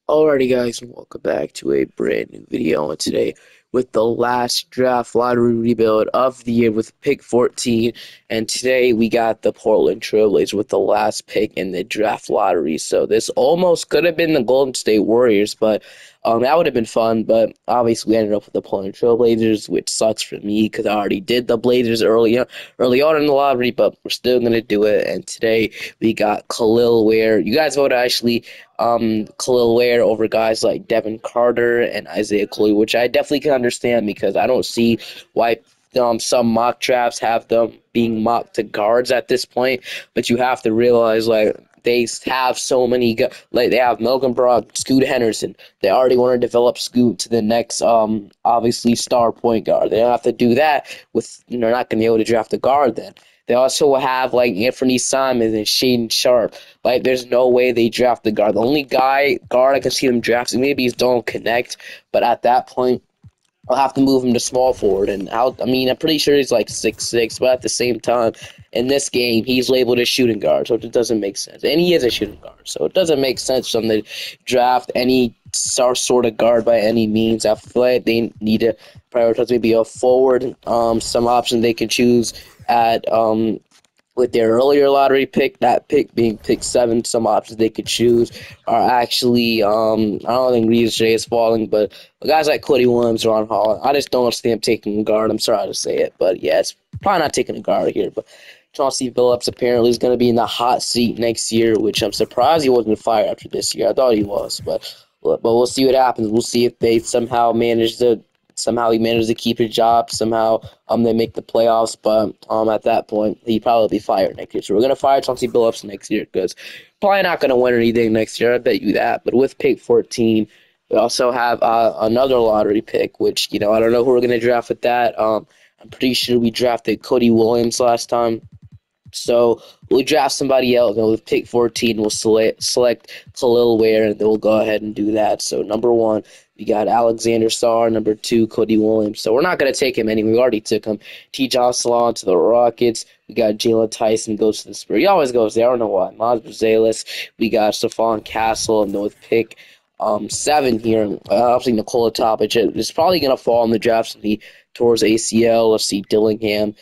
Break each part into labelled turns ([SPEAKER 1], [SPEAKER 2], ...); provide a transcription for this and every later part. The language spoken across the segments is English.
[SPEAKER 1] Alrighty guys, and welcome back to a brand new video, and today with the last draft lottery rebuild of the year with pick 14, and today we got the Portland Trailblazers with the last pick in the draft lottery. So this almost could have been the Golden State Warriors, but that would have been fun, but obviously we ended up with the Portland Trailblazers, which sucks for me because I already did the Blazers early on in the lottery, but we're still gonna do it. And today we got Kel'el Ware. You guys voted actually Kel'el Ware over guys like Devin Carter and Isaiah Coley, which I definitely can understand because I don't see why some mock drafts have them being mocked to guards at this point. But you have to realize like they have so many like they have Malcolm Brogdon, Scoot Henderson. They already want to develop Scoot to the next obviously star point guard. They don't have to do that with they're not going to be able to draft a guard then. They also have like Anthony Simons and Shaden Sharp. Like, there's no way they draft the guard. The only guard I can see them drafting maybe is Don't Connect, but at that point, I'll have to move him to small forward. And I'm pretty sure he's like 6'6", but at the same time, in this game, he's labeled as shooting guard, so it doesn't make sense. And he is a shooting guard, so it doesn't make sense for them to draft any sort of guard by any means. I feel like they need to prioritize maybe a forward, some option they can choose at with their earlier lottery pick, that pick being pick 7, some options they could choose are actually, I don't think Reeves J is falling, but guys like Cody Williams, Ron Hall, I just don't see him taking a guard. I'm sorry to say it, but yeah, it's probably not taking a guard here. But Chauncey Billups apparently is going to be in the hot seat next year, which I'm surprised he wasn't fired after this year. I thought he was, but we'll see what happens. We'll see if they somehow he managed to keep his job. Somehow they make the playoffs, but at that point he probably be fired next year. So we're gonna fire Chauncey Billups next year because probably not gonna win anything next year. I bet you that. But with pick 14, we also have another lottery pick, which I don't know who we're gonna draft with that. I'm pretty sure we drafted Cody Williams last time. So we'll draft somebody else, and with pick 14, we'll select Kel'el Ware, and then we'll go ahead and do that. So number 1, we got Alexander Sarr. Number 2, Cody Williams. So we're not going to take him anyway. We already took him. T. Salon to the Rockets. We got Jalen Tyson goes to the Spurs. He always goes there. I don't know why. Maz Brazales. We got Stephon Castle, and then with pick 7 here, obviously Nikola Topic is probably going to fall in the draft towards ACL. Let's see, Dillingham.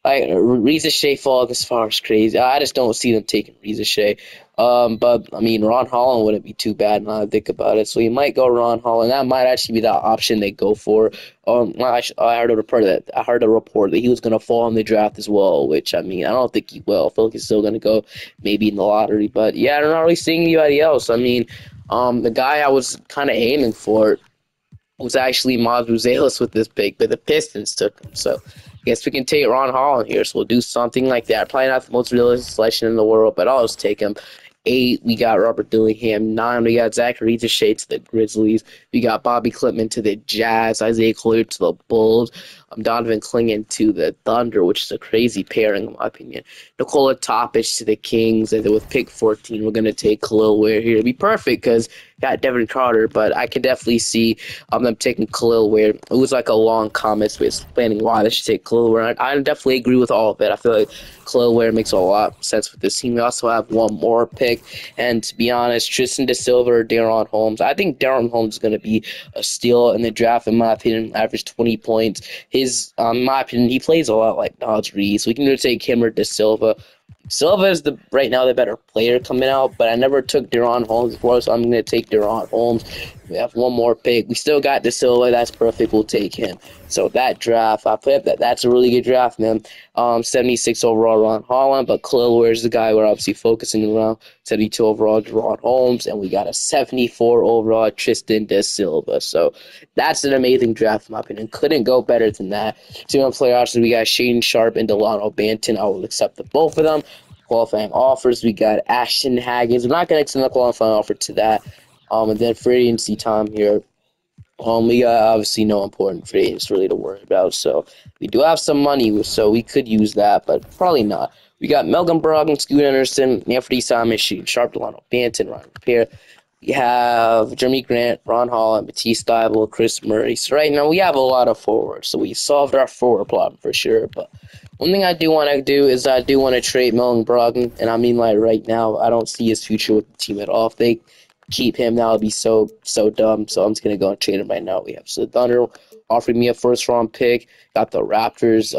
[SPEAKER 1] Reza Shea falling as far as crazy. I just don't see them taking Reza Shea. But I mean, Ron Holland wouldn't be too bad now I think about it. So you might go Ron Holland. That might actually be the option they go for. I heard a report that he was going to fall in the draft as well. Which I mean, I don't think he will. I feel like he's still going to go maybe in the lottery. But yeah, I'm not really seeing anybody else. I mean, the guy I was kind of aiming for was actually Maz Brazales with this pick, but the Pistons took him. So I guess we can take Ron Holland here. So we'll do something like that. Probably not the most realistic selection in the world, but I'll just take him. 8, we got Robert Dillingham. 9, we got Zachary Shea to the Grizzlies. We got Bobby Clipman to the Jazz. Isaiah Collier to the Bulls. Donovan Clingan to the Thunder, which is a crazy pairing in my opinion. Nikola Topic to the Kings. And then with pick 14, we're going to take Kel'el Ware here. It'd be perfect because got Devin Carter, but I can definitely see them taking Kel'el Ware. It was like a long comment explaining why they should take Kel'el Ware. I definitely agree with all of it. I feel like Kel'el Ware makes a lot of sense with this team. We also have one more pick, and to be honest, Tristan DeSilva or Darron Holmes. I think Darron Holmes is going to be a steal in the draft, in my opinion. Average 20 points. In my opinion, he plays a lot like Dodge Reed, so we can either take him or DeSilva. Silva is right now the better player coming out, but I never took Darron Holmes before, so I'm going to take Darron Holmes. We have one more pick. We still got DeSilva. That's perfect. We'll take him. So that draft, I put that's a really good draft, man. 76 overall, Ron Holland, but Kel'el Ware is the guy we're obviously focusing around. 72 overall, Darron Holmes, and we got a 74 overall, Tristan DeSilva. So that's an amazing draft, in my opinion. Couldn't go better than that. 2 player options, we got Shaden Sharp and Delano Banton. I will accept the both of them. Qualifying offers, we got Ashton Haggins. I'm not going to extend the qualifying offer to that. And then free agency time here. We got obviously no important free agents really to worry about. So we do have some money, so we could use that, but probably not. We got Malcolm Brogdon, Scoot Anderson, Anthony Simons, Shaden Sharp, Delano Banton, Ryan Repair. We have Jeremy Grant, Ron Holland, Matisse Thybulle, Chris Murray. So right now we have a lot of forwards. So we solved our forward problem for sure. But one thing I do want to do is I do want to trade Malcolm Brogdon. And I mean, like right now, I don't see his future with the team at all. If they keep him. That would be so dumb. So I'm just gonna go and trade him right now. We have the Thunder offering me a first round pick. Got the Raptors.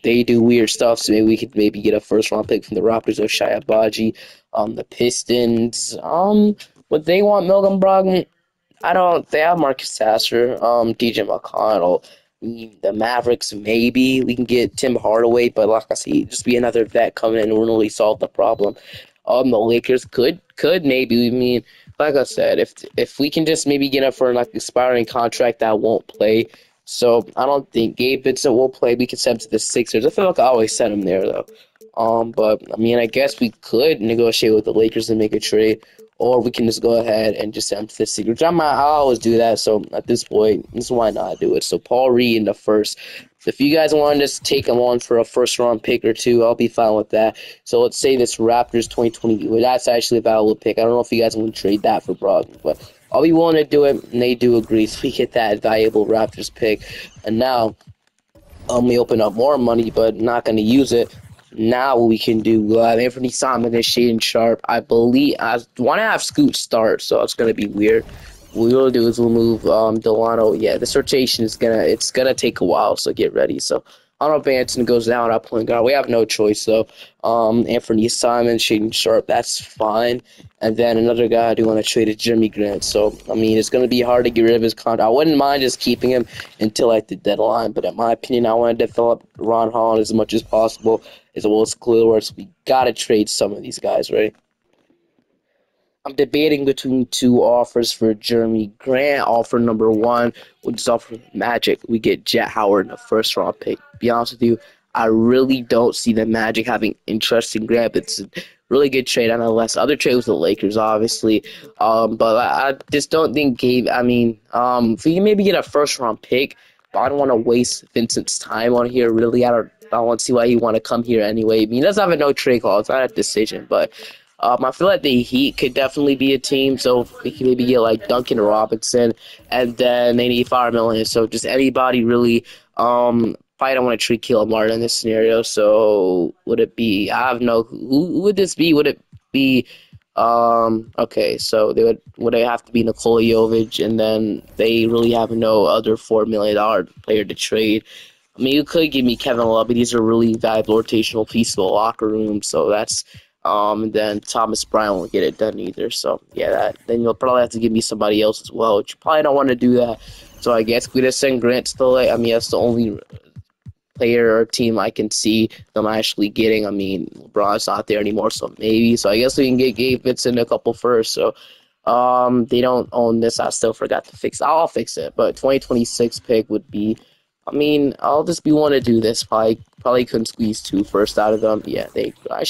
[SPEAKER 1] They do weird stuff, so maybe we could get a first round pick from the Raptors or Shia Baji. The Pistons. Would they want Milgram Brogdon? I don't. They have Marcus Sasser, DJ McConnell. The Mavericks, maybe we can get Tim Hardaway, but like I see, just be another vet coming in and really solve the problem. The Lakers could maybe. Like I said, if we can just maybe get him for like expiring contract that won't play. So I don't think Gabe Vincent will play. We can send him to the Sixers. I feel like I always send him there though. But I guess we could negotiate with the Lakers and make a trade, or we can just go ahead and just send him to the Sixers. I always do that. So at this point, this is why not do it. So Paul Reed in the first. If you guys want to just take him on for a first round pick or two, I'll be fine with that. So let's say this Raptors 2020. Well, that's actually a valuable pick. I don't know if you guys want to trade that for Brogdon, but I'll be willing to do it, and they do agree. So we get that valuable Raptors pick. And now we open up more money, but not going to use it. Now what we can do, we'll have Anthony Simon and Shaden Sharp. I believe I want to have Scoot start, so it's gonna be weird. What we'll do is we'll move Delano. Yeah, this rotation is gonna take a while, so get ready. So Arnold Banton goes down at point guard. We have no choice, so Anthony Simon, Shaden Sharp, that's fine. And then another guy I do want to trade is Jeremy Grant. So it's gonna be hard to get rid of his contract. I wouldn't mind just keeping him until like the deadline, but in my opinion, I want to develop Ron Holland as much as possible, as well as Kel'el Ware. So we gotta trade some of these guys, right? I'm debating between two offers for Jeremy Grant. Offer number one, which is offer Magic. We get Jet Howard in the first round pick. To be honest with you, I really don't see the Magic having interest in Grant. It's a really good trade unless other trade with the Lakers, obviously. But I just don't think Gabe. If we can maybe get a first round pick, but I don't want to waste Vincent's time on here. Really, I don't want to see why he want to come here anyway. He doesn't have a no trade clause. It's not a decision, but. I feel like the Heat could definitely be a team, so we can maybe get like Duncan Robinson, and then they need $5 million. So just anybody really. Probably don't want to treat Caleb Martin in this scenario. So would it be? I have no. Who would this be? Would it be? Okay, so would they have to be Nikola Jovic, and then they really have no other $4 million player to trade. You could give me Kevin Love, but these are really valuable rotational pieces for the locker room. So that's. And then Thomas Bryant won't get it done either. So yeah, then you'll probably have to give me somebody else as well, which you probably don't want to do that. So I guess we just send Grant to the late. That's the only player or team I can see them actually getting. LeBron's not there anymore, so maybe. So I guess we can get Gabe Vincent a couple first. So they don't own this. I still forgot to fix it. I'll fix it. But 2026 pick would be. I'll just be want to do this. Probably couldn't squeeze two first out of them. Yeah,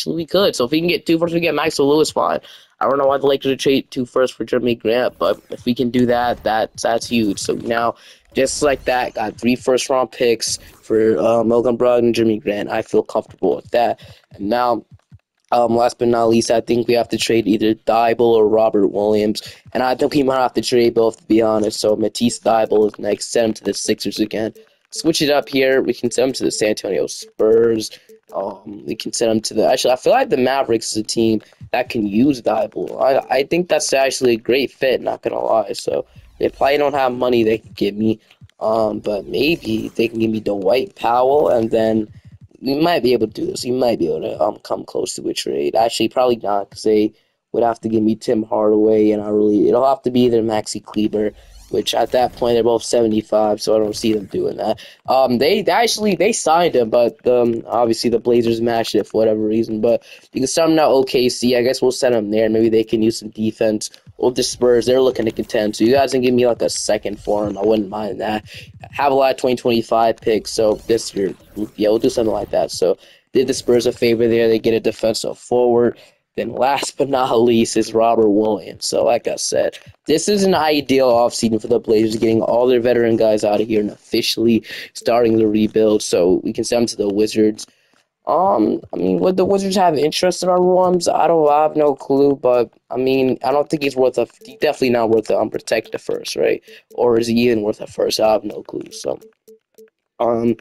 [SPEAKER 1] we could. So if we can get two first, we get Maxwell Lewis, fine. I don't know why the Lakers would trade two first for Jeremy Grant, but if we can do that, that's huge. So now, just like that, got 3 first-round picks for Milgram Brogdon and Jeremy Grant. I feel comfortable with that. And now, last but not least, I think we have to trade either Thibault or Robert Williams. And I think we might have to trade both, to be honest. So Matisse Thibault is next. Send him to the Sixers again. Switch it up here. We can send him to the San Antonio Spurs. We can send him to the. Actually, I feel like the Mavericks is a team that can use Thibault. I think that's actually a great fit. Not gonna lie. So they probably don't have money they can give me. But maybe they can give me Dwight Powell, and then we might be able to do this. We might be able to come close to a trade. Actually, probably not, because they would have to give me Tim Hardaway, and it'll have to be either Maxi Kleber, which at that point they're both 75, so I don't see them doing that. They signed him, but obviously the Blazers matched it for whatever reason. But you can send him to OKC. I guess we'll send him there. Maybe they can use some defense. Or the Spurs, they're looking to contend. So you guys can give me like a second for him. I wouldn't mind that. Have a lot of 2025 picks, so this year, yeah, we'll do something like that. So did the Spurs a favor there. They get a defensive forward. Then last but not least is Robert Williams. So like I said, this is an ideal offseason for the Blazers, getting all their veteran guys out of here and officially starting the rebuild. So we can send them to the Wizards. Would the Wizards have interest in our Williams? I have no clue, but I don't think he's definitely not worth the unprotected first, right? Or is he even worth a first? I have no clue. So I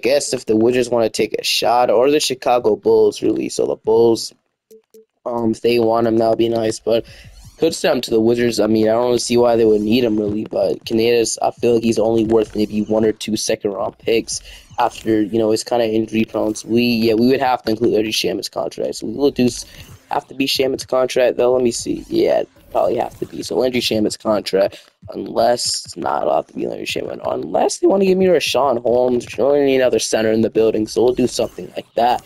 [SPEAKER 1] guess if the Wizards want to take a shot, or the Chicago Bulls, really. So the Bulls, if they want him, that would be nice. But could send him to the Wizards. I mean, I don't really see why they would need him really, but Caneda's, I feel like he's only worth maybe 1 or 2 second-round picks after, you know, his kind of injury prone. So we would have to include Larry Shaman's contract. So we will have to be Shaman's contract though. Let me see. Yeah, probably have to be. So Landry Shaman's contract, unless it's not allowed to be Landry Shaman, unless they want to give me Rashawn Holmes. We don't need another center in the building, so we'll do something like that.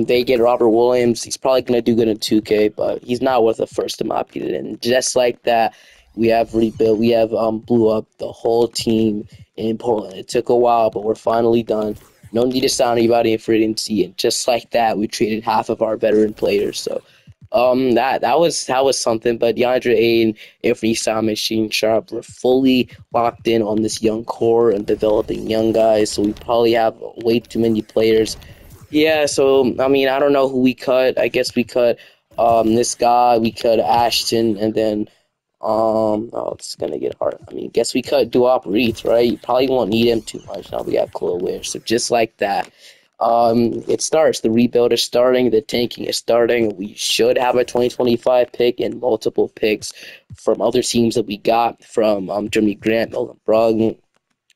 [SPEAKER 1] They get Robert Williams. He's probably gonna do good in 2K, but he's not worth a first in my opinion. And just like that, we have rebuilt. We have blew up the whole team in Portland. It took a while, but we're finally done. No need to sign anybody in free agency, and just like that, we traded half of our veteran players. So, that was something. But DeAndre Ayton, Anthony Simon, Sheen Sharp, we're fully locked in on this young core and developing young guys. So we probably have way too many players. Yeah, so I mean, I don't know who we cut. I guess we cut this guy, we cut Ashton, and then oh, it's gonna get hard. I mean, guess we cut Duop Reith, right? You probably won't need him too much. Now we got Kel'el Ware. So just like that, it starts. The rebuild is starting. The tanking is starting. We should have a 2025 pick and multiple picks from other teams that we got from Jeremy Grant, Melvin Brogdon.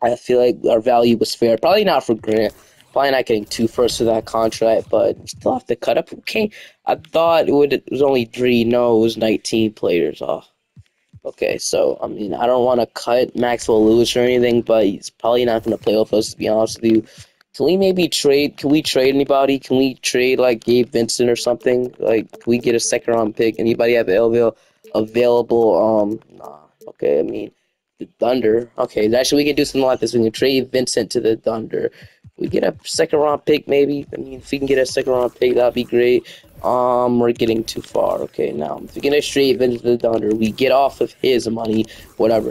[SPEAKER 1] I feel like our value was fair. Probably not for Grant. Probably not getting 2 firsts for that contract, but we still have to cut up. Okay, I thought it was only 3. No, it was 19 players. Oh, okay, so, I mean, I don't want to cut Maxwell Lewis or anything, but he's probably not going to play with us, to be honest with you. Can we maybe trade? Can we trade anybody? Can we trade, like, Gabe Vincent or something? Like, can we get a second-round pick? Anybody have available? Nah. Okay, I mean, the Thunder. Okay, actually, we can do something like this. We can trade Vincent to the Thunder. We get a second-round pick, maybe. I mean, if we can get a second-round pick, that'd be great. We're getting too far. Okay, now if we get a straight Vince the Thunder, we get off of his money, whatever,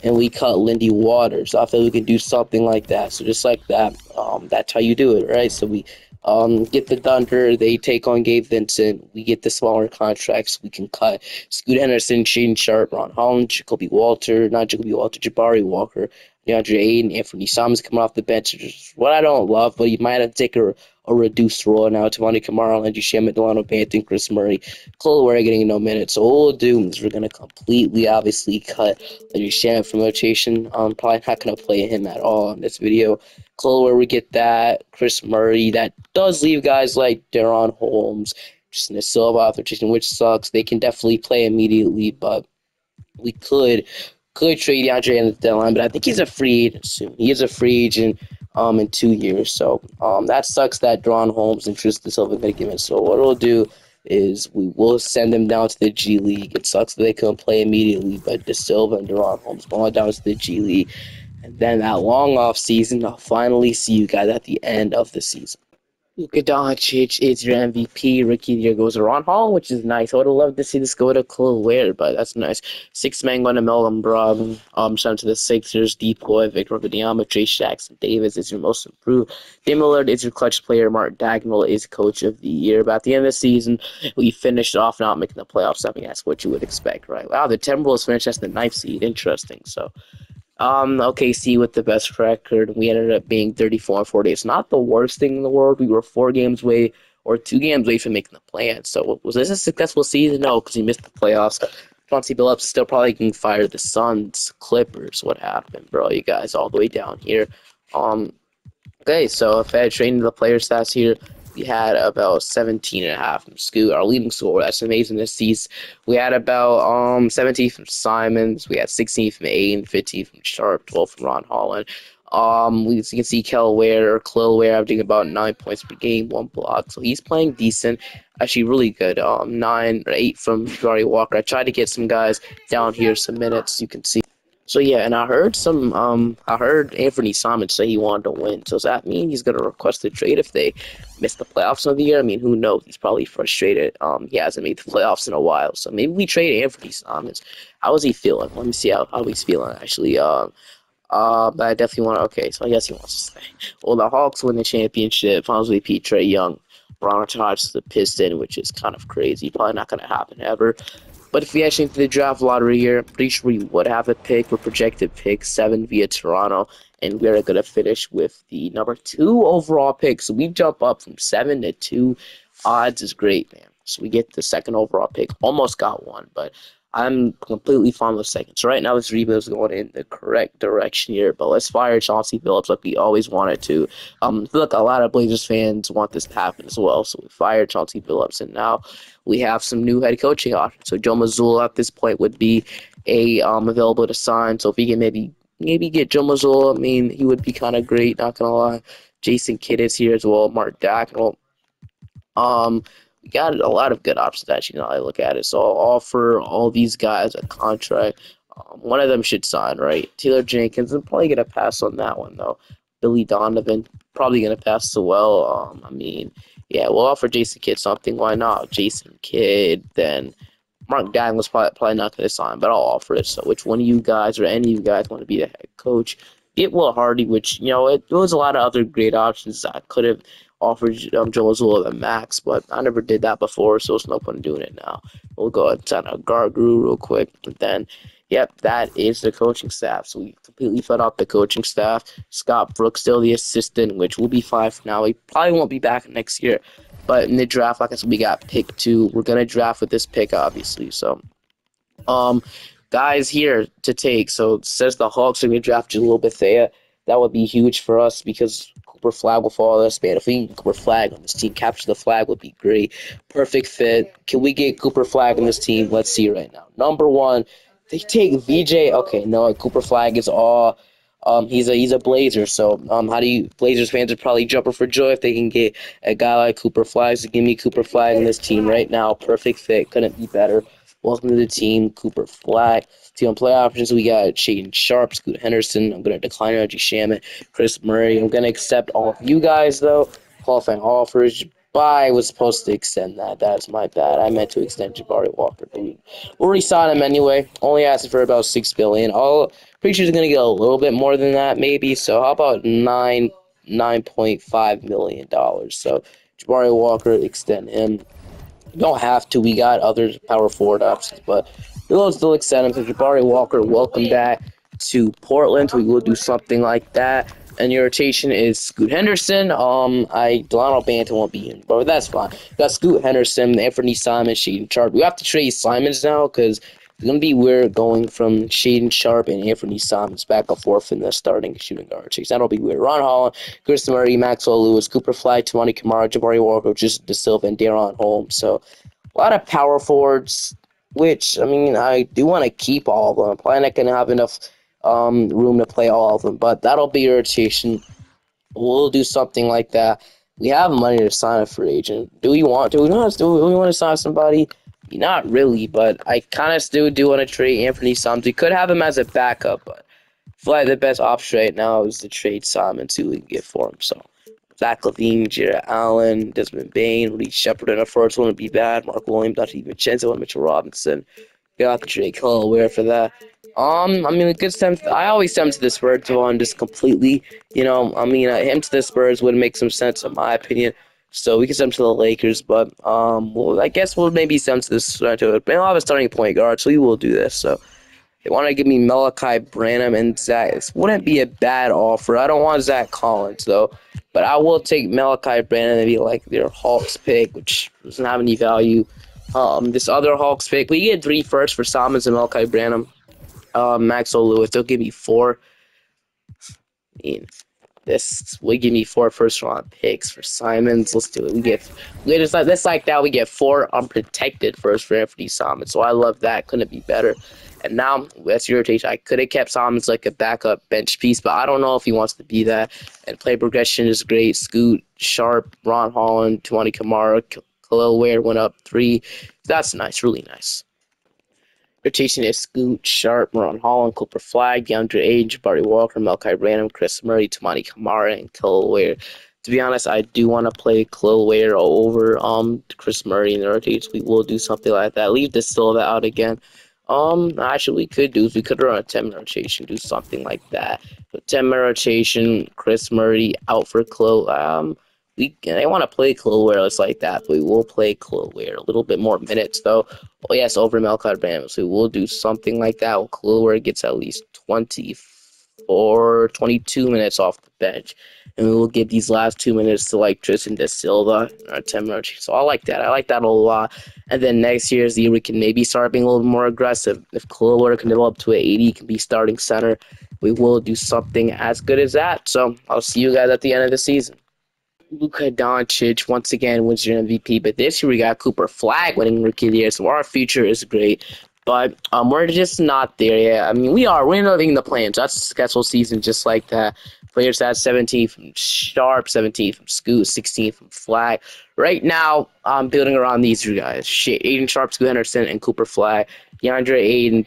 [SPEAKER 1] and we cut Lindy Waters. I feel we can do something like that. So just like that, that's how you do it, right? So we get the Thunder, they take on Gabe Vincent, we get the smaller contracts, we can cut Scoot Henderson, Shane Sharp, Ron Holland, Jabari Walker, DeAndre Ayton, Anthony Simons coming off the bench, which is what I don't love, but he might have to take a reduced role now. Tamani Kamara, Landry Shamet, Delano Banton, Chris Murray, Kel'el Ware getting no minutes. So what we'll do is we're going to completely, obviously, cut Landry Shamet from rotation. Probably not going to play him at all in this video. Kel'el Ware, we get that. Chris Murray, that does leave guys like Deron Holmes, Justin Silva off rotation, which sucks. They can definitely play immediately, but we could trade DeAndre in the deadline, but I think he's a free agent soon. He is a free agent in 2 years. So that sucks that Deron Holmes and Tristan Silva going to give him. So what we'll do is we will send them down to the G League. It sucks that they couldn't play immediately, but De Silva and Deron Holmes going down to the G League. And then that long off season, I'll finally see you guys at the end of the season. Luka Doncic is your MVP. Rookie of the year goes to Ron Hall, which is nice. I would have loved to see this go to Kel'el Ware, but that's nice. 6-man going to Melvin Brogdon. Shout out to the Sixers. Depoy, Victor Wembanyama, Trace Jackson Davis is your most improved. Dame Lillard is your clutch player. Mark Dagnall is coach of the year. But at the end of the season, we finished off not making the playoffs. I mean, that's what you would expect, right? Wow, the Timberwolves finished as the 9th seed. Interesting. So, OKC with the best record. We ended up being 34-40. It's not the worst thing in the world. We were 4 games away or 2 games away from making the play-in. So was this a successful season? No, because we missed the playoffs. Chauncey Billups still probably can fire the Suns, Clippers. What happened, bro? You guys all the way down here. Okay, so if I had trained the player stats here, we had about 17.5 from Scoot, our leading scorer. That's amazing to see. We had about 17 from Simons. We had 16 from Aiden, 15 from Sharp, 12 from Ron Holland. You can see Kel'el Ware averaging about 9 points per game, 1 block. So he's playing decent, actually really good. 9 or 8 from Jabari Walker. I tried to get some guys down here some minutes. You can see. So yeah, and I heard Anthony Simons say he wanted to win. So does that mean he's gonna request a trade if they miss the playoffs of the year? I mean, who knows? He's probably frustrated. He hasn't made the playoffs in a while. So maybe we trade Anthony Simons. How is he feeling? Let me see how he's feeling actually. But I definitely want to. Okay, so I guess he wants to stay. Well, the Hawks win the championship. Finals MVP Trae Young, Ron Artest the Piston, which is kind of crazy. Probably not gonna happen ever. But if we actually into the draft lottery here, I'm pretty sure we would have a pick. We're projected pick 7 via Toronto, and we're going to finish with the number 2 overall pick. So we jump up from 7 to 2. Odds is great, man. So we get the second overall pick. Almost got one, but I'm completely fine with second. So right now this rebuild is going in the correct direction here. But let's fire Chauncey Billups like we always wanted to. I feel like a lot of Blazers fans want this to happen as well. So we fired Chauncey Billups, and now we have some new head coaching options. So Joe Mazzulla at this point would be available to sign. So if we can maybe get Joe Mazzulla, I mean, he would be kind of great, not gonna lie. Jason Kidd is here as well, Mark Dacknell. We got a lot of good options actually now I look at it. So I'll offer all these guys a contract. One of them should sign, right? Taylor Jenkins, I'm probably gonna pass on that one though. Billy Donovan, probably gonna pass as well. I mean, yeah, we'll offer Jason Kidd something. Why not? Jason Kidd, then Mark Dagnall's probably not going to sign, but I'll offer it. So, which one of you guys or any of you guys want to be the head coach? Get Will Hardy, which, there was a lot of other great options. I could have offered Joe Mazzulla the max, but I never did that before, so there's no point in doing it now. We'll go ahead and sign a guard guru real quick, and then, yep, that is the coaching staff. So we completely fed out the coaching staff. Scott Brooks still the assistant, which will be fine for now. He probably won't be back next year. But in the draft, like I said, we got pick 2. We're gonna draft with this pick, obviously. So, guys here to take. So it says the Hawks are gonna draft Jalil Bethea. That would be huge for us because Cooper Flag will follow us, man. If we can get Cooper Flag on this team, capture the flag would be great. Perfect fit. Can we get Cooper Flag on this team? Let's see right now. Number 1, they take VJ. Okay, no, Cooper Flag is all. He's a Blazer, so how do you Blazers fans are probably jumping for joy if they can get a guy like Cooper Flag. So give me Cooper Flag in this team right now. Perfect fit, couldn't be better. Welcome to the team, Cooper Flag. Team play options, we got Shaden Sharp, Scoot Henderson. I'm gonna decline Reggie Shaman, Chris Murray. I'm gonna accept all of you guys though. Qualifying offers. I was supposed to extend that. That's my bad. I meant to extend Jabari Walker. We'll re-sign him anyway. Only asking for about $6 billion. Pretty sure he's gonna get a little bit more than that, maybe. So how about $9.5 million? So Jabari Walker, extend him. You don't have to. We got other power forward options, but we'll still extend him. So Jabari Walker, welcome back to Portland. We will do something like that. And your rotation is Scoot Henderson. Delano Banton won't be in, but that's fine. We got Scoot Henderson, Anthony Simon, Shaden Sharp. We have to trade Simons now because it's gonna be weird going from Shaden Sharp and Anthony Simons back and forth in the starting shooting guard rotation. That'll be weird. Ron Holland, Chris Murray, Maxwell Lewis, Cooper Flag, Tamani Kamara, Jabari Walker, just De Silva, and Daron Holmes. So a lot of power forwards, which I mean I do want to keep all of them. I'm probably not gonna have enough room to play all of them, but that'll be your rotation. We'll do something like that. We have money to sign a free agent. Do we want to sign somebody? Not really, but I kind of still do want to trade Anthony Simons. We could have him as a backup, but I feel like the best option right now is to trade Simons, who we can get for him. So Zach LaVine, Jared Allen, Desmond Bain, Reed Shepard in the first wouldn't be bad. Mark Williams, Dante DiVincenzo, and Mitchell Robinson. Got the trade Kel'el Ware for that. I mean, a good sense. I always send him to the Spurs on just completely. Him to the Spurs would make some sense in my opinion. So we can send him to the Lakers, but well, I guess we'll maybe send him to this to it. They'll have a starting point guard, so we will do this. So they want to give me Malachi Branham and Zach. This wouldn't be a bad offer. I don't want Zach Collins though, but I will take Malachi Branham and be like their Hawks pick, which doesn't have any value. This other Hawks pick, we get 3 firsts for Simons and Malachi Branham. Maxwell Lewis, they'll give me 4. I mean, this will give me 4 first-round picks for Simons. Let's do it. That's like that. We get 4 unprotected first for Anthony Simons. So I love that. Couldn't be better. And now that's your rotation. I could have kept Simons like a backup bench piece, but I don't know if he wants to be that. And play progression is great. Scoot, Sharp, Ron Holland, Tamani Kamara, Kel'el Ware went up 3. That's nice, really nice. Rotation is Scoot, Sharp, Ron Holland, Cooper Flag, DeAndre Age, Barry Walker, Malachi Branham, Chris Murray, Tamani Kamara, and Kel'el Ware. To be honest, I do want to play Kel'el Ware over Chris Murray in the rotation. We will do something like that. Leave De Silva out again. Actually, we could run a 10-man rotation, do something like that. So 10-man rotation, Chris Murray out for Kel'el. I want to play Kel'el Ware like that, but we will play Kel'el Ware a little bit more minutes though. Oh yes, over Malachi Branham. So we'll do something like that. Kel'el Ware gets at least 22 minutes off the bench. and we'll give these last 2 minutes to like Tristan De Silva or 10 minutes. So I like that. I like that a lot. And then next year's the year we can maybe start being a little more aggressive. If Kel'el Ware can develop to an 80, can be starting center, we will do something as good as that. So I'll see you guys at the end of the season. Luka Doncic once again wins your MVP, but this year we got Cooper Flag winning Rookie of the Year, so our future is great. But we're just not there yet. I mean, we're not in the plans. That's a successful season, just like that. Players had 17 from Sharp, 17 from Scoot, 16 from Flag. Right now, I'm building around these three guys. Aiden Sharp, Scoot Henderson, and Cooper Flag. DeAndre Aiden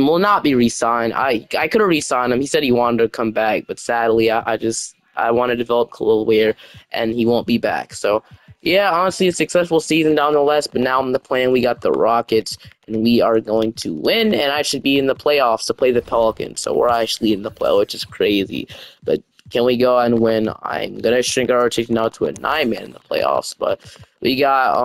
[SPEAKER 1] will not be re-signed. I could have re-signed him. He said he wanted to come back, but sadly, I want to develop Kel'el Ware, and he won't be back. So, yeah, honestly, a successful season nonetheless. But now in the plan, we got the Rockets, and we are going to win. And I should be in the playoffs to play the Pelicans. So we're actually in the play, which is crazy. But can we go and win? I'm gonna shrink our rotation now to a 9-man in the playoffs. But we got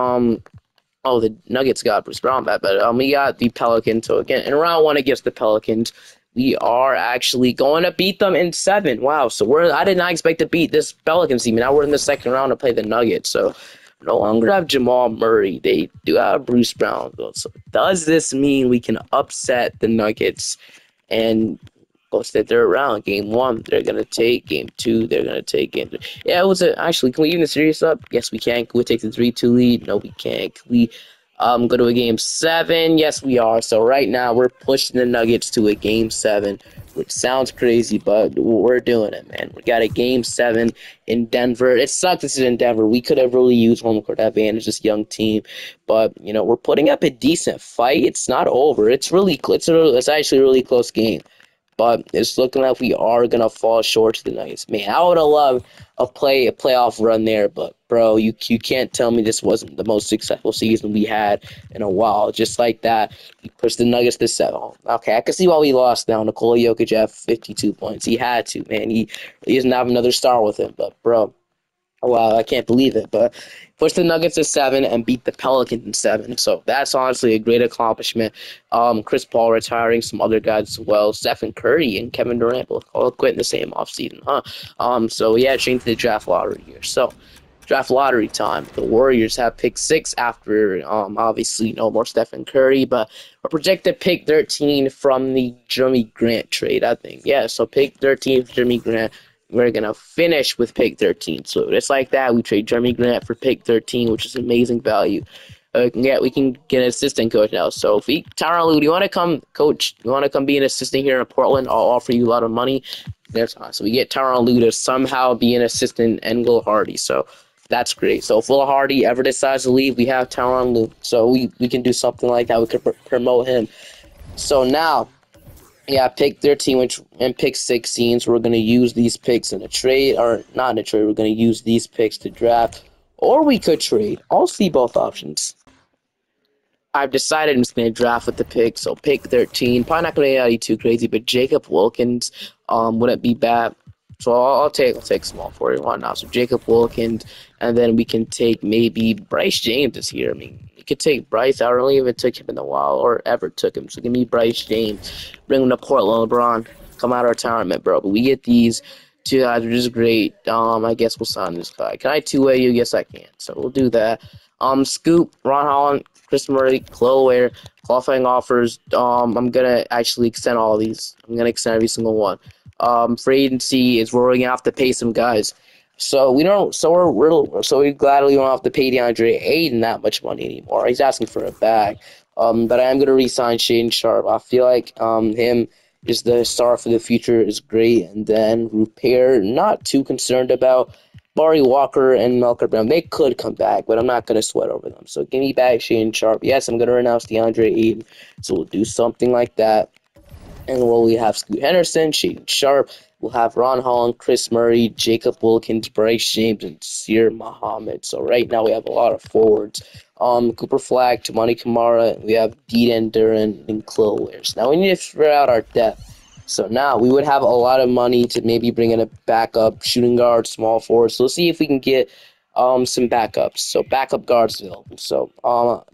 [SPEAKER 1] Oh, the Nuggets got Bruce Brown back, but we got the Pelicans. So again, in round 1 against the Pelicans, we are actually going to beat them in 7. Wow, so I did not expect to beat this Pelicans team. Now we're in the second round to play the Nuggets. So no longer have Jamal Murray. They do have Bruce Brown. So does this mean we can upset the Nuggets and go to the third round? Game 1, they're going to take. Game 2, they're going to take. Game 3. Yeah, it was actually, can we even the series up? Yes, we can. Can we take the 3-2 lead? No, we can't. Can we go to a game 7? Yes, we are. So right now, we're pushing the Nuggets to a game 7, which sounds crazy, but we're doing it, man. We got a game 7 in Denver. It sucks this is in Denver. We could have really used home court advantage, this young team, but we're putting up a decent fight. It's not over. It's actually a really close game. But it's looking like we are going to fall short to the Nuggets. Man, I would have loved a playoff run there. But, bro, you can't tell me this wasn't the most successful season we had in a while. Just like that, we pushed the Nuggets to 7. Okay, I can see why we lost now. Nikola Jokic had 52 points. He had to, man. He doesn't have another star with him. But, bro, wow, I can't believe it. But pushed the Nuggets to 7 and beat the Pelicans in 7. So that's honestly a great accomplishment. Chris Paul retiring, some other guys as well. Stephen Curry and Kevin Durant both all quit in the same offseason, huh? So yeah, changed the draft lottery here. So draft lottery time. The Warriors have pick 6 after obviously no more Stephen Curry, but we're projected pick 13 from the Jeremy Grant trade, I think. Yeah, so pick 13 for Jeremy Grant. We're going to finish with pick 13. So it's like that. We trade Jeremy Grant for pick 13, which is amazing value. We can get an assistant coach now. So if Tyronn Lue, do you want to come coach? You want to come be an assistant here in Portland? I'll offer you a lot of money. That's awesome. So we get Tyronn Lue to somehow be an assistant and Will Hardy. So that's great. So if Will Hardy ever decides to leave, we have Tyronn Lue. So we can do something like that. We could promote him. So now, yeah, pick 13 and pick 16. So we're going to use these picks in a trade, or not in a trade. We're going to use these picks to draft, or we could trade. I'll see both options. I've decided I'm just going to draft with the pick. So pick 13. Probably not going to be too crazy, but Jacob Wilkins wouldn't be bad. So I'll take small for it. Why not? So Jacob Wilkins, and then we can take maybe Bryce James this year. I mean, you could take Bryce. I don't really even took him in a while or ever took him. So give me Bryce James. Bring him to Portland. LeBron, come out of retirement, bro. But we get these 2 guys, which is great. I guess we'll sign this guy. Can I two-way you? Yes, I can. So we'll do that. Scoop, Ron Holland, Chris Murray, Kel'el Ware, qualifying offers. I'm gonna actually extend all of these. I'm gonna extend every single one. Free agency is where we're gonna have to pay some guys. So we gladly don't have to pay DeAndre Ayton that much money anymore. He's asking for a bag. But I am gonna re-sign Shaedon Sharpe. I feel like him is the star for the future is great. And then repair, not too concerned about. Barry Walker and Melker Brown, they could come back, but I'm not going to sweat over them. So give me back Shaedon Sharpe. Yes, I'm going to renounce DeAndre Ayton. So we'll do something like that. And we have Scoot Henderson, Shaedon Sharpe. We'll have Ron Holland, Chris Murray, Jacob Wilkins, Bryce James, and Seer Muhammad. So right now we have a lot of forwards. Cooper Flag, Tamani Kamara. We have Dean Duran and Kel'el Ware. So now we need to figure out our depth. So now we would have a lot of money to maybe bring in a backup shooting guard, small forward. So let's see if we can get some backups. So backup guards available. So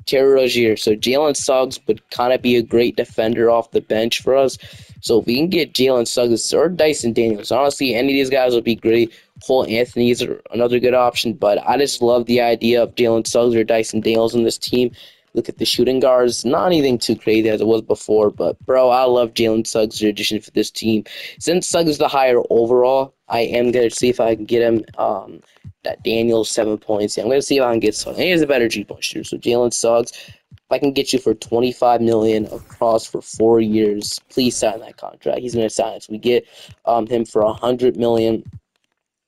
[SPEAKER 1] Terry Rozier. So Jalen Suggs would kind of be a great defender off the bench for us. So if we can get Jalen Suggs or Dyson Daniels, honestly, any of these guys would be great. Cole Anthony is another good option, but I just love the idea of Jalen Suggs or Dyson Daniels on this team. Look at the shooting guards, not anything too crazy as it was before, but bro, I love Jalen Suggs' addition for this team. Since Suggs is the higher overall, I am gonna see if I can get him that Daniels 7 points. Yeah, I'm gonna see if I can get Suggs. And he's a better 3-point shooter. So Jalen Suggs, if I can get you for 25 million across for 4 years, please sign that contract. He's gonna sign it. So we get him for 100 million.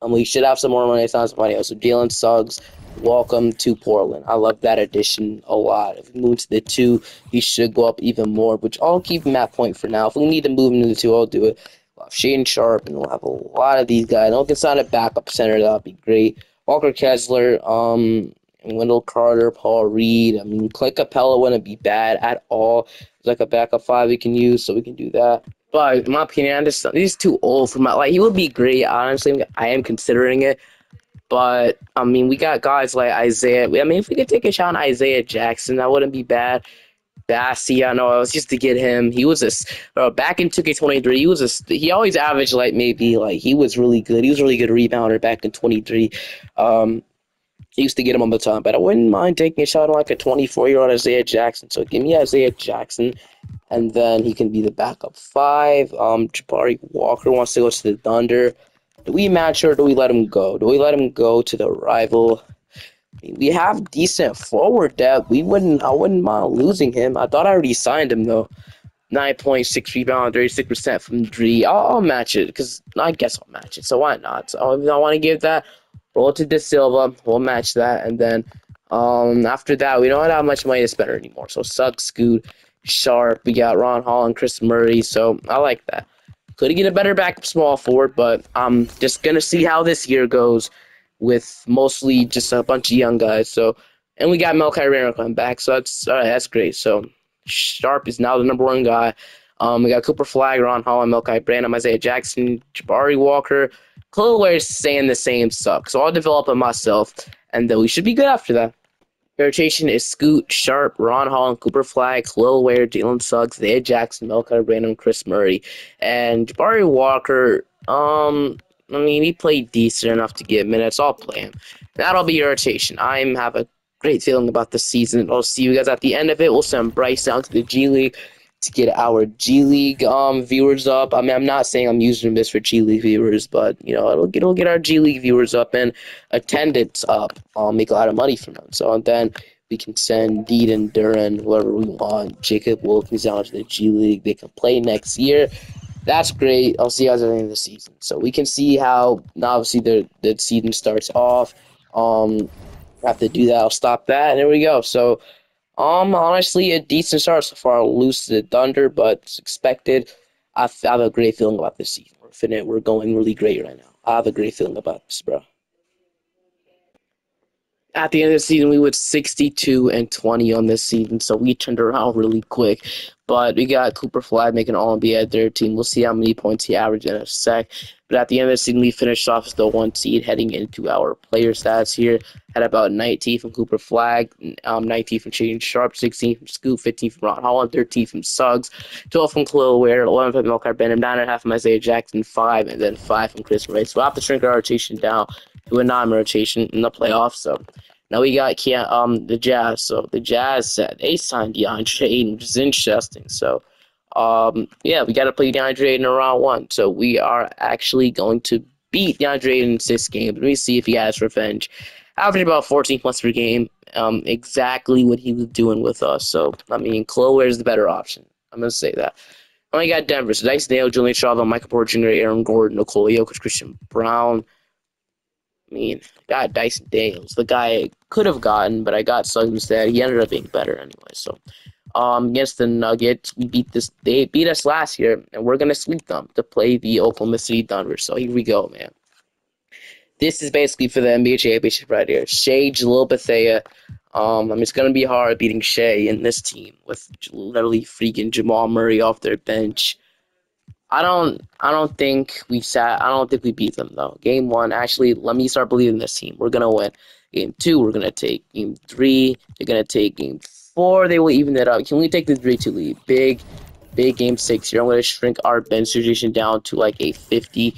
[SPEAKER 1] We should have some more money. It's not somebody else. So Jalen Suggs, welcome to Portland. I love that addition a lot. If we move to the 2, he should go up even more, which I'll keep him at point for now. If we need to move him to the 2, I'll do it. We'll have Shaden Sharp, and we'll have a lot of these guys. I can sign a backup center. That would be great. Walker Kessler, Wendell Carter, Paul Reed. I mean, Clint Capella wouldn't be bad at all. It's like a backup 5 we can use, so we can do that. But in my opinion, he's too old for my like. He would be great, honestly. I am considering it, but I mean, we got guys like Isaiah. I mean, if we could take a shot on Isaiah Jackson, that wouldn't be bad. Bassey, I know, it was just to get him. He was back in 2K23. He always averaged like maybe like he was really good. He was a really good rebounder back in 23. He used to get him on the time, but I wouldn't mind taking a shot on like a 24-year-old Isaiah Jackson. So give me Isaiah Jackson. And then he can be the backup 5. Jabari Walker wants to go to the Thunder. Do we match or do we let him go? Do we let him go to the rival? I mean, we have decent forward depth. I wouldn't mind losing him. I thought I already signed him though. 9.6 rebound, 36% from 3. I'll match it because I guess I'll match it. So why not? So if I want to give that, roll to De Silva. We'll match that, and then after that, we don't have much money to spend anymore. So Suggs, Scoot, Sharp. We got Ron Hall and Chris Murray. So I like that. Could get a better backup small forward, but I'm just gonna see how this year goes with mostly just a bunch of young guys. So, and we got Melchi Randall coming back. So that's all right. That's great. So Sharp is now the #1 guy. We got Cooper Flag, Ron Hall, and Melchi Branham, Isaiah Jackson, Jabari Walker. Kel'el Ware is saying the same suck. So I'll develop it myself, and then we should be good after that. Rotation is Scoot, Sharp, Ron Hall, and Cooper Flag, Kel'el Ware, Jalen Suggs, Isaiah Jackson, Melchi Branham, Chris Murray, and Jabari Walker. I mean, he played decent enough to get minutes. I'll play him. That'll be your rotation. I have a great feeling about the season. I'll see you guys at the end of it. We'll send Bryce down to the G League to get our G League viewers up. I mean, I'm not saying I'm using this for G League viewers, but you know, it'll get our G League viewers up and attendance up. I'll make a lot of money from them. So and then we can send Deedon, Duran, whoever we want. Jacob Wilkins down to the G League. They can play next year. That's great. I'll see you guys at the end of the season. So we can see how obviously the season starts off. Have to do that. I'll stop that. And there we go. So honestly, a decent start so far. I'll lose to the Thunder, but it's expected. I have a great feeling about this season. We're going really great right now. I have a great feeling about this, bro. At the end of the season, we went 62-20 on this season, so we turned around really quick. But we got Cooper Flag making All-NBA at 13. We'll see how many points he averaged in a sec. But at the end of the season, we finished off as the 1 seed heading into our player stats here. Had about 19 from Cooper Flag, 19 from Shaden Sharp, 16 from Scoot, 15 from Ron Holland, 13 from Suggs, 12 from Kel'el Ware, 11 from Melchi Branham, 9.5 from Isaiah Jackson, 5, and then 5 from Chris Murray. So we'll have to shrink our rotation down to a non-rotation in the playoffs. So now we got the Jazz. So the Jazz said they signed DeAndre Ayton, which is interesting. So yeah, we got to play DeAndre Ayton in round 1. So we are actually going to beat DeAndre Ayton in 6 games. Let me see if he has revenge. Average about 14 points per game. Exactly what he was doing with us. So I mean, Kel'el Ware is the better option. I'm gonna say that. Only got Denver. So Dice Dale, Julian Shaw, Michael Porter Jr., Aaron Gordon, Nikola Jokic, Christian Brown. I mean, got Dyson Daniels, the guy I could have gotten, but I got Suggs instead. He ended up being better anyway. So, against the Nuggets, they beat us last year, and we're gonna sweep them to play the Oklahoma City Thunder. So here we go, man. This is basically for the NBA championship right here. Shea, Jalil Bethea. I mean, it's gonna be hard beating Shea in this team with literally freaking Jamal Murray off their bench. I don't think we beat them though. Game 1, actually, let me start believing this team. We're gonna win. Game 2, we're gonna take. Game 3, they're gonna take. Game 4, they will even it up. Can we take the 3-2 lead? Big game 6 here. I'm gonna shrink our bench situation down to like a 50.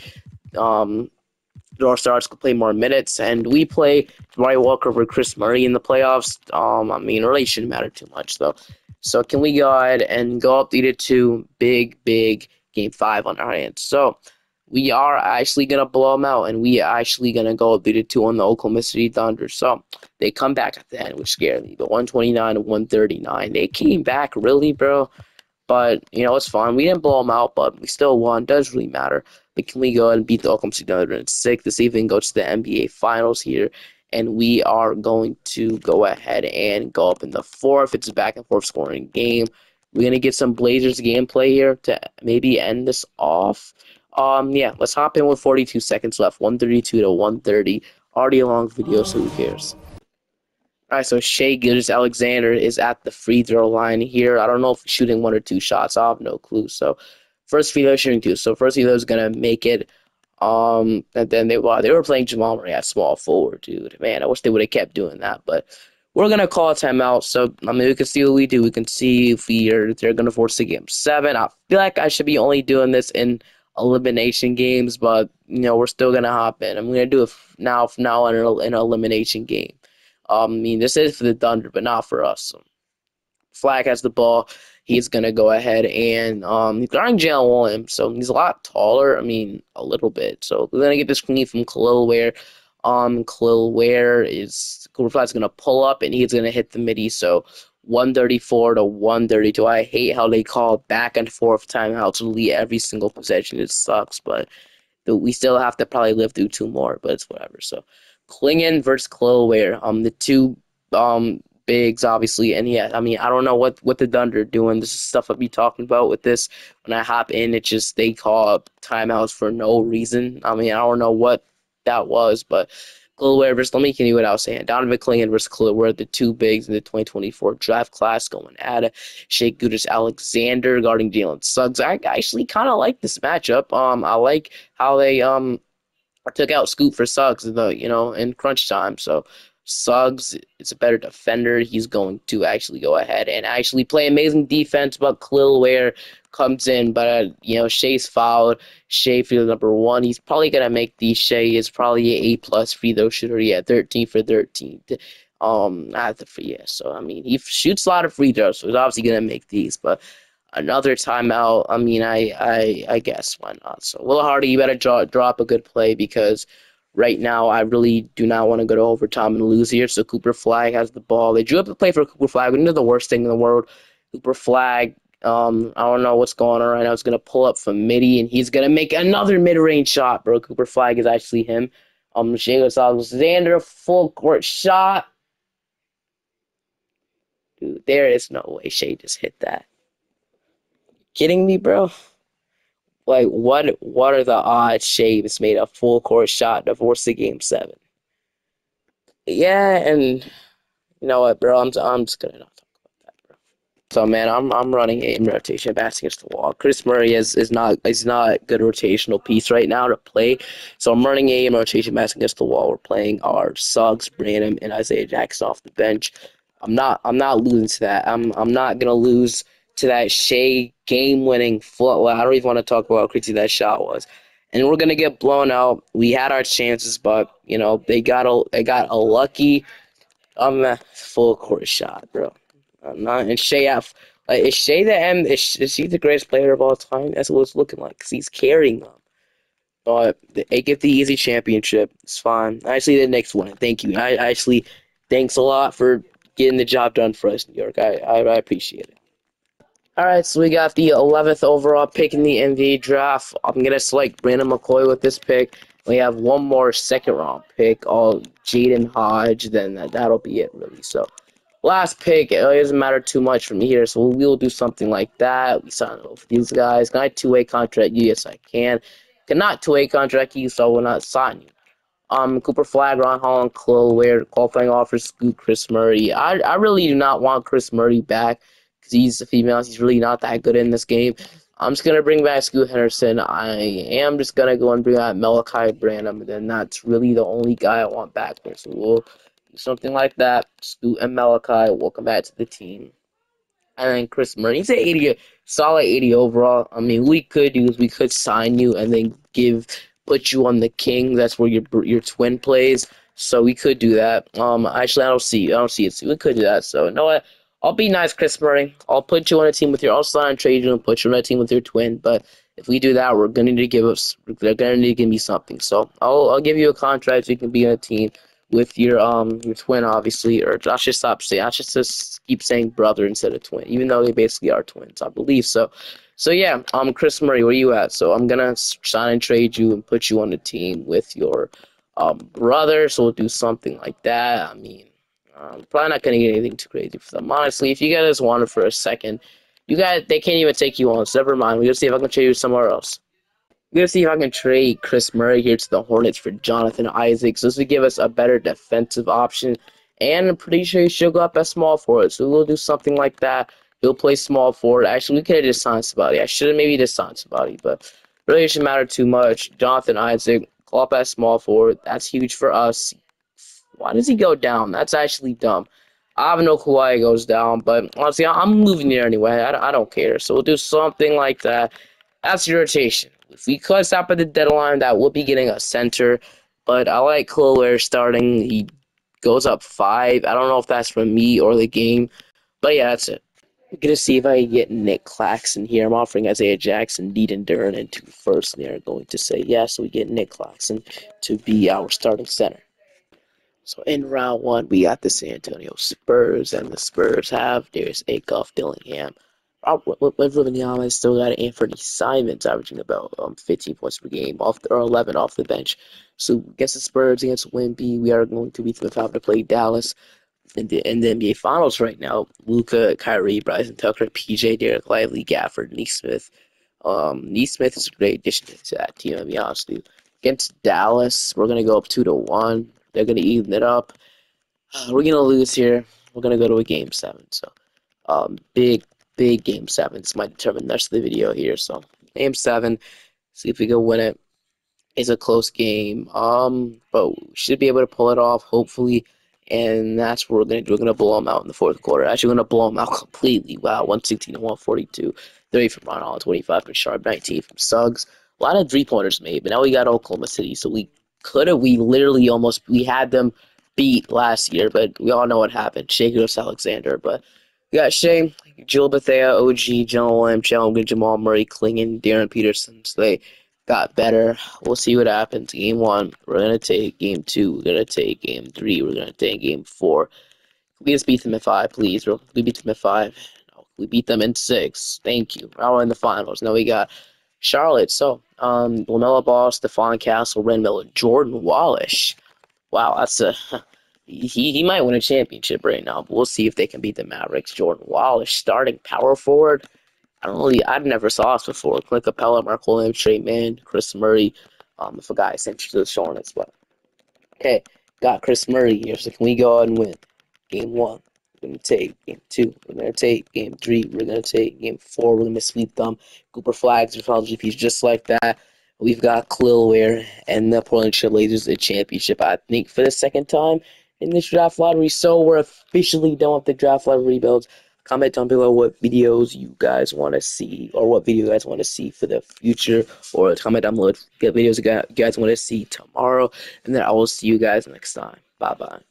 [SPEAKER 1] Our stars could play more minutes, and we play Murray Walker over Chris Murray in the playoffs. I mean, it really shouldn't matter too much though. So can we go ahead and go up 3-2? Big game 5 on our hands. So we are actually gonna blow them out, and we are actually gonna go up 3-2 on the Oklahoma City Thunder. So they come back at the end, which scared me. But 129 to 139, they came back really, bro. But, you know, it's fine. We didn't blow them out, but we still won. Doesn't really matter. But can we go ahead and beat the Oklahoma City Thunder in 6 this evening, go to the NBA Finals here, and we are going to go ahead and go up in the 4th. It's a back-and-forth scoring game. We're going to get some Blazers gameplay here to maybe end this off. Yeah, let's hop in with 42 seconds left, 132 to 130. Already a long video, so who cares? All right, so Shai Gilgeous-Alexander is at the free throw line here. I don't know if he's shooting 1 or 2 shots. I have no clue. So first free throw shooting 2. So first free throw is gonna make it. And then they were playing Jamal Murray at small forward, dude. Man, I wish they would have kept doing that. But we're gonna call a timeout. So I mean, we can see what we do. We can see if they're gonna force a game 7. I feel like I should be only doing this in elimination games, but you know we're still gonna hop in. I'm gonna do it now in an elimination game. I mean, this is for the Thunder, but not for us. So, Flag has the ball. He's going to go ahead and he's guarding Jalen Williams. So, he's a lot taller. I mean, a little bit. So, we're going to get this screen from Kel'el Ware. Kel'el Ware is Cooper Flag's going to pull up, and he's going to hit the midi. So, 134 to 132. I hate how they call back and forth timeouts literally every single possession. It sucks, but we still have to probably live through 2 more, but it's whatever. So, Klingon versus Kel'el Ware. The two bigs, obviously, and yeah, I mean, I don't know what the Thunder are doing. This is stuff I'll be talking about with this. When I hop in, it just they call up timeouts for no reason. I mean, I don't know what that was, but Kel'el Ware versus, let me continue what I was saying. Donovan Klingon versus Kel'el Ware, the two bigs in the 2024 draft class, going at it. Shai Gilgeous-Alexander guarding Jalen Suggs. I actually kind of like this matchup. I like how they took out Scoot for Suggs in crunch time. So Suggs is a better defender. He's going to actually go ahead and actually play amazing defense, but Kel'el Ware comes in, but Shai's fouled. Shai for number 1. He's probably gonna make these. Shai is probably an A+ free throw shooter. Yeah, 13 for 13. So I mean, he shoots a lot of free throws, so he's obviously gonna make these, but another timeout. I mean, I guess why not? So, Will Hardy, you better drop a good play because right now I really do not want to go to overtime and lose here. So Cooper Flag has the ball. They drew up the play for Cooper Flag. We know the worst thing in the world. Cooper Flag. I don't know what's going on right now. He's gonna pull up from midi and he's gonna make another mid-range shot, bro. Cooper Flag is actually him. Shai Gilgeous-Alexander, full court shot. Dude, there is no way Shai just hit that. Kidding me, bro? Like, what are the odds Shai made a full court shot to force the game 7? Yeah, and you know what, bro? I'm just gonna not talk about that, bro. So man, I'm running a rotation pass against the wall. Chris Murray is not a good rotational piece right now to play. So I'm running a rotation pass against the wall. We're playing our Suggs, Brandon, and Isaiah Jackson off the bench. I'm not losing to that. I'm not gonna lose to that Shai game-winning foot. Well, I don't even want to talk about how crazy that shot was. And we're gonna get blown out. We had our chances, but they got a lucky full court shot, bro. I'm not and Shai is Shai the M? Is he the greatest player of all time? That's what it's looking like because he's carrying them. But they get the easy championship. It's fine. Actually, the next one. Thank you. I actually thanks a lot for getting the job done for us, New York. I appreciate it. All right, so we got the 11th overall pick in the NBA draft. I'm going to select Brandon McCoy with this pick. We have one more second-round pick, all Jaden Hodge. Then that'll be it, really. So, last pick, it doesn't matter too much from here, so we'll do something like that. We sign over for these guys. Can I two-way contract you? Yes, I can. Cannot two-way contract you, so I will not sign you. Cooper Flag, Ron Holland, Kel'el Ware, qualifying offers, Scoot, Chris Murray. I really do not want Chris Murray back because he's a female. He's really not that good in this game. I'm just going to bring back Scoot Henderson. I am just going to go and bring out Malachi Branham, and then that's really the only guy I want back there. So we'll do something like that. Scoot and Malachi will come back to the team. And then Chris Murray, he's an 80, solid 80 overall. I mean, we could sign you and then give put you on the king. That's where your twin plays. So we could do that. Actually, I don't see it. So we could do that. So you know what? I'll be nice, Chris Murray. I'll put you on a team with your. I'll sign and trade you and put you on a team with your twin. But if we do that, we're gonna need to give us. They're gonna need to give me something. So I'll give you a contract. So you can be on a team with your twin, obviously. Or I should stop saying. I should just keep saying brother instead of twin, even though they basically are twins, I believe. So yeah, Chris Murray, where you at? So I'm gonna sign and trade you and put you on the team with your brother. So we'll do something like that. I mean, probably not gonna get anything too crazy for them. Honestly, if you guys want it for a second, they can't even take you on. So never mind. We're gonna see if I can trade you somewhere else. We're gonna see if I can trade Chris Murray here to the Hornets for Jonathan Isaac. So this would give us a better defensive option. And I'm pretty sure she'll go up as small forward. So we'll do something like that. He'll play small forward. Actually, we could have just signed somebody. I should have maybe just signed somebody, but really it shouldn't matter too much. Jonathan Isaac, go up as small forward. That's huge for us. Why does he go down? That's actually dumb. I have no clue why he goes down, but honestly, I'm moving there anyway. I don't care. So we'll do something like that. That's your rotation. If we could stop at the deadline, that would be getting a center. But I like Kel'el Ware starting. He goes up 5. I don't know if that's from me or the game. But yeah, that's it. I'm going to see if I can get Nick Claxton here. I'm offering Isaiah Jackson, Deedon Duran, and 2 firsts, and they're going to say yes. So we get Nick Claxton to be our starting center. So in round 1, we got the San Antonio Spurs, and the Spurs have Darius Acuff, Dillingham, Robert Wembanyama has still got Anthony Simons averaging about 15 points per game or 11 off the bench. So against the Spurs, against Wemby, we are going to be having to play Dallas in the NBA Finals right now. Luka, Kyrie, Bryson Tucker, PJ, Derek Lively, Gafford, Neesmith. Neesmith is a great addition to that team, to be honest with you. Against Dallas, we're gonna go up 2-1. They're gonna even it up. We're gonna lose here. We're gonna go to a game 7. So big game 7. This might determine the rest of the video here. So game 7. See if we can win it. It's a close game. But we should be able to pull it off, hopefully. And that's what we're gonna do. We're gonna blow them out in the fourth quarter. Actually, we're gonna blow them out completely. Wow, 116 to 142. 30 from Ron Hall, 25 from Sharp, 19 from Suggs. A lot of 3-pointers made, but now we got Oklahoma City, so we literally almost we had them beat last year, but we all know what happened. Shea Gilgeous-Alexander, but we got Shea, Jill Bethea, OG, John Williams, Jamal Murray, Klingon, Darren Peterson. So they got better. We'll see what happens. Game 1, we're gonna take game 2. We're gonna take game 3. We're gonna take game 4. We just beat them in 5, please. We beat them in 5. No, we beat them in 6. Thank you. Now we're in the finals. Now we got Charlotte. So, LaMelo Ball, Stephon Castle, Ren Miller, Jordan Wallace. Wow, that's a he might win a championship right now. But we'll see if they can beat the Mavericks. Jordan Wallace starting power forward. I've never saw this before. Clint Capella, Mark Williams, Trey Mann, Chris Murray. If a guy sent you to the Hornets, but okay, got Chris Murray here. So can we go ahead and win? Game 1, we're going to take. Game 2, we're going to take. Game 3, we're going to take. Game 4, we're going to sweep them. Cooper Flags, Refal GPs, just like that. We've got Kel'el Ware and the Portland Trailblazers a championship, I think, for the second time in this draft lottery. So we're officially done with the draft lottery rebuilds. Comment down below what videos you guys want to see, or what video you guys want to see for the future, or comment down below what videos you guys want to see tomorrow, and then I will see you guys next time. Bye bye.